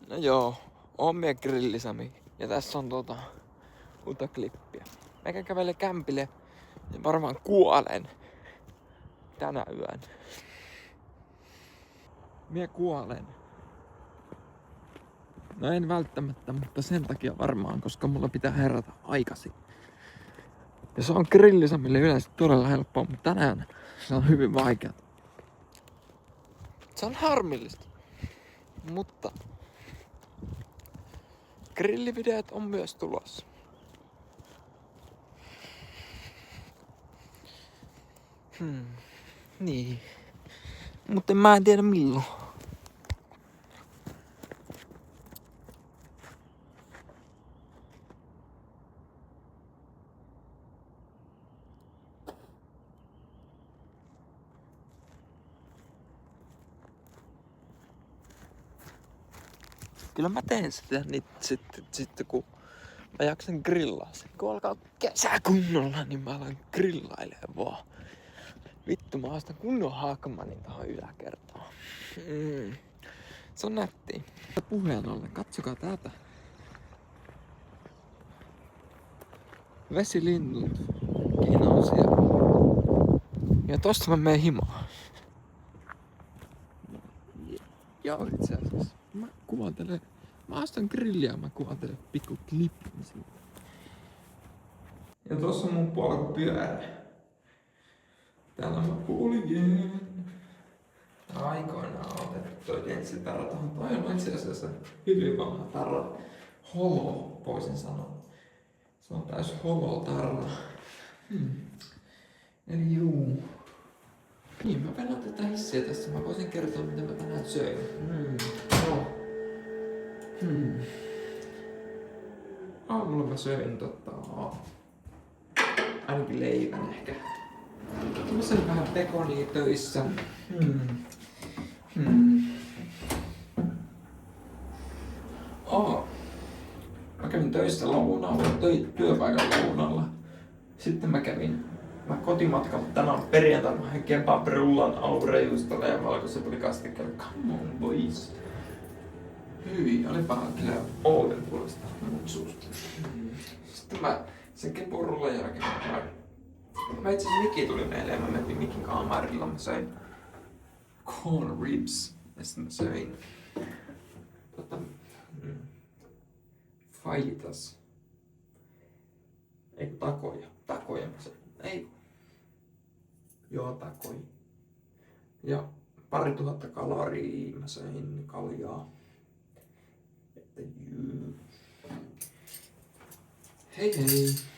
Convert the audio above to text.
No joo, oon mie grillisami. Ja tässä on uutta klippiä. Mä kävelen kämpille ja varmaan kuolen tänä yön. Mie kuolen. No en välttämättä, mutta sen takia varmaan, koska mulla pitää herätä aikaisin. Ja se on grillisamille yleensä todella helppoa, mutta tänään se on hyvin vaikeaa. Se on harmillista. Mutta grillivideot on myös tulossa. Niin. Mutta mä en tiedä milloin. Kyllä mä teen sitä sitten kun mä jaksan grillaa sen. Kun alkaa kesä kunnolla, niin mä alan grillailemaan vaan. Vittu, mä haastan kunnon haakmanin tähän yläkertaan. Se on nättiä. Puheen ollen, katsokaa täältä. Vesilinnut kinoo siellä. Ja tosta mä menen himaan. Ja itse asiassa mä kuvantelen. Mä astan grilliä ja mä kuvantelen pikku klippin siitä. Ja tossa on mun polkupyörä. Täällä mä kuljen. Aikoinaan otettu toi denssitarra tohon. Toi on itse asiassa hyvin vanha tarra. Holo, voisin sanoa. Se on täys holo-tarra. Eli juu. Niin, mä pelaan tätä hissiä tässä. Mä voisin kertoa, mitä mä tänään söin. Aamulla mä söin ainakin leivän ehkä. Mä söin vähän pekonia töissä. Mä kävin töissä lounaalla, työpaikan lounaalla. Sitten mä kotimatkalla tänään perjantaina mä hain kebab-rullan aureustolla ja valkoisepuli kastikkeella. Come on boys. Hyi, olipa kyllä Ouden puolesta mun suusta. Sitten mä sen kebab-rullan jälkeen mä itse asiassa Miki tuli meille ja mä menin Mikin kaamarilla. Mä söin corn ribs ja sitten mä söin fajitas. Ei takoja. Takoja mä söin. Ei. Joo, takoja. Ja 2000 kaloria mä söin kaljaa. Että juu. Hei hei.